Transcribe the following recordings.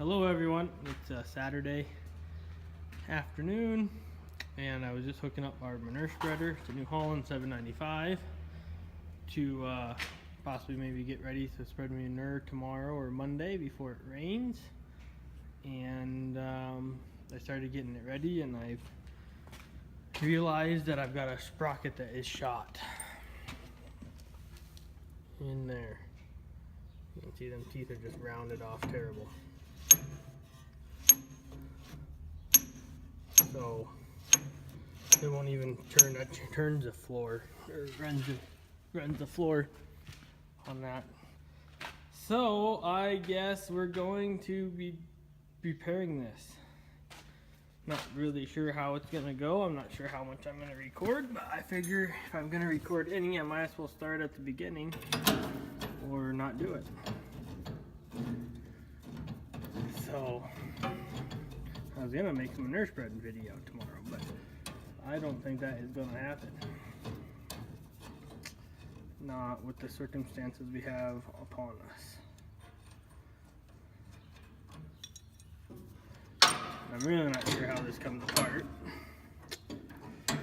Hello everyone, it's Saturday afternoon and I was just hooking up our manure spreader. It's a New Holland 795 to possibly maybe get ready to spread manure tomorrow or Monday before it rains. And I started getting it ready and I've realized that I've got a sprocket that is shot in there. You can see them teeth are just rounded off terrible. So it won't even turn. That turns the floor or runs the floor on that. So I guess we're going to be repairing this. Not really sure how it's gonna go. I'm not sure how much I'm gonna record, but I figure if I'm gonna record any, I might as well start at the beginning or not do it. So I was gonna make a manure spreading video tomorrow, but I don't think that is gonna happen. Not with the circumstances we have upon us. I'm really not sure how this comes apart.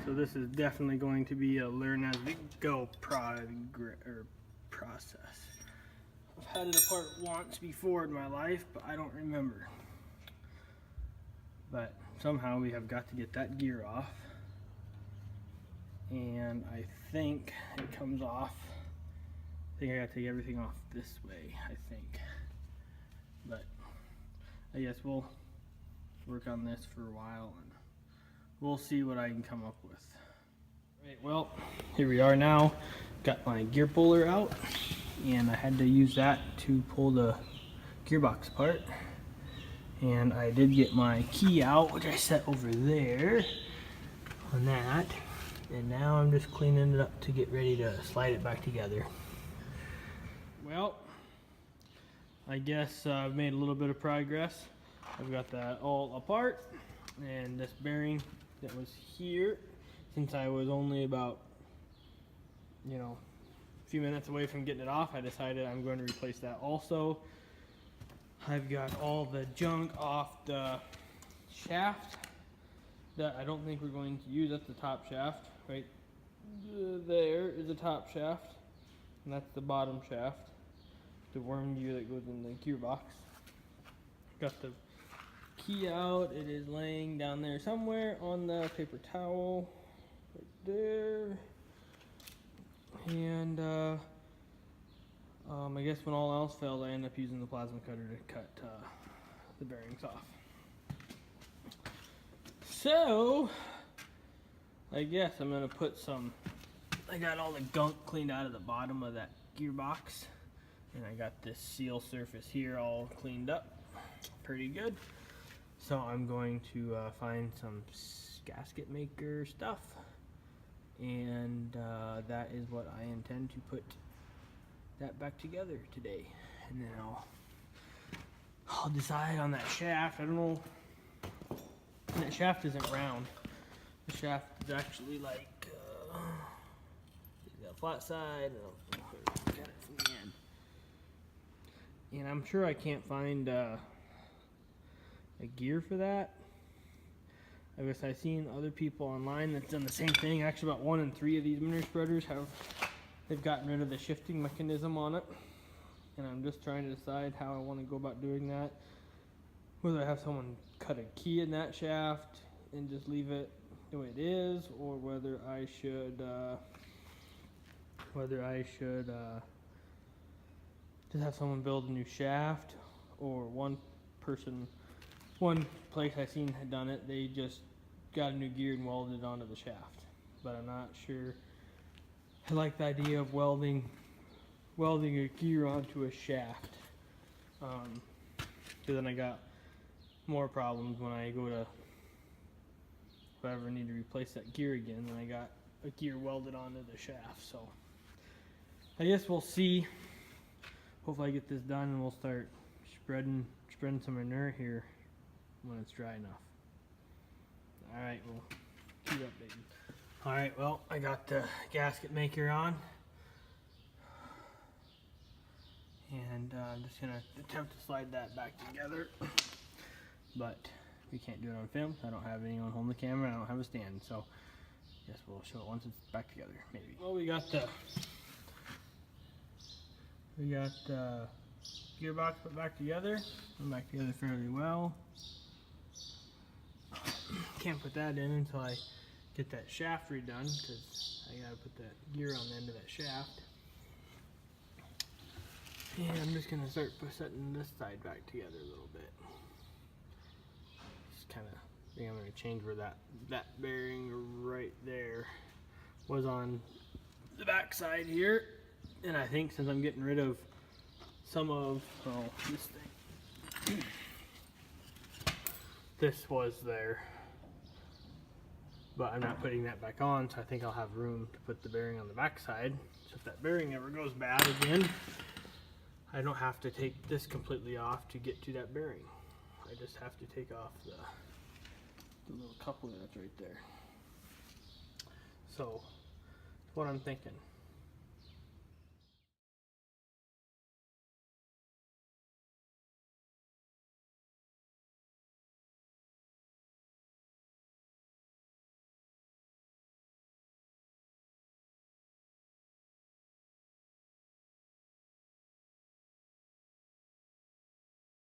So this is definitely going to be a learn as we go process. I've had it apart once before in my life, but I don't remember. But somehow we have got to get that gear off. And I think it comes off. I think I gotta take everything off this way, I think. But I guess we'll work on this for a while and we'll see what I can come up with. Right, well, here we are now. Got my gear puller out and I had to use that to pull the gearbox apart. And I did get my key out, which I set over there on that. And now I'm just cleaning it up to get ready to slide it back together. Well, I guess I've made a little bit of progress. I've got that all apart, and this bearing that was here, since I was only about, a few minutes away from getting it off, I decided I'm going to replace that also. I've got all the junk off the shaft that I don't think we're going to use. That's the top shaft, right there is the top shaft, and that's the bottom shaft, the worm gear that goes in the gearbox. Got the key out. It is laying down there somewhere on the paper towel right there. And I guess when all else fails, I end up using the plasma cutter to cut the bearings off. So I guess I'm gonna put I got all the gunk cleaned out of the bottom of that gearbox, and I got this seal surface here all cleaned up pretty good. So I'm going to find some gasket maker stuff, and that is what I intend to put that back together today. And then I'll decide on that shaft. I don't know, that shaft isn't round. The shaft is actually like the flat side. I'll look at it from the end. And I'm sure I can't find a gear for that. I guess I've seen other people online that's done the same thing. Actually, about 1 in 3 of these manure spreaders they've gotten rid of the shifting mechanism on it. And I'm just trying to decide how I want to go about doing that. Whether I have someone cut a key in that shaft and just leave it the way it is, or whether I should just have someone build a new shaft, or one place I seen had done it, they just got a new gear and welded it onto the shaft. But I'm not sure. I like the idea of welding a gear onto a shaft, because then I got more problems when I go to, if I ever need to replace that gear again, then I got a gear welded onto the shaft. So I guess we'll see. Hopefully I get this done and we'll start spreading some manure here when it's dry enough. Alright, we'll keep updating. Alright, well, I got the gasket maker on. And I'm just gonna attempt to slide that back together, but we can't do it on film. I don't have anyone holding the camera. I don't have a stand, so I guess we'll show it once it's back together, maybe. Well, we got the gearbox put back together. Went back together fairly well. Can't put that in until I get that shaft redone, because I gotta put that gear on the end of that shaft. And I'm just gonna start setting this side back together a little bit. Just kind of, I think I'm gonna change where that bearing right there was on the back side here. And I think since I'm getting rid of some of this thing, this was there, but I'm not putting that back on, so I think I'll have room to put the bearing on the back side. So if that bearing ever goes bad again, I don't have to take this completely off to get to that bearing. I just have to take off the little coupler that's right there. So, that's what I'm thinking.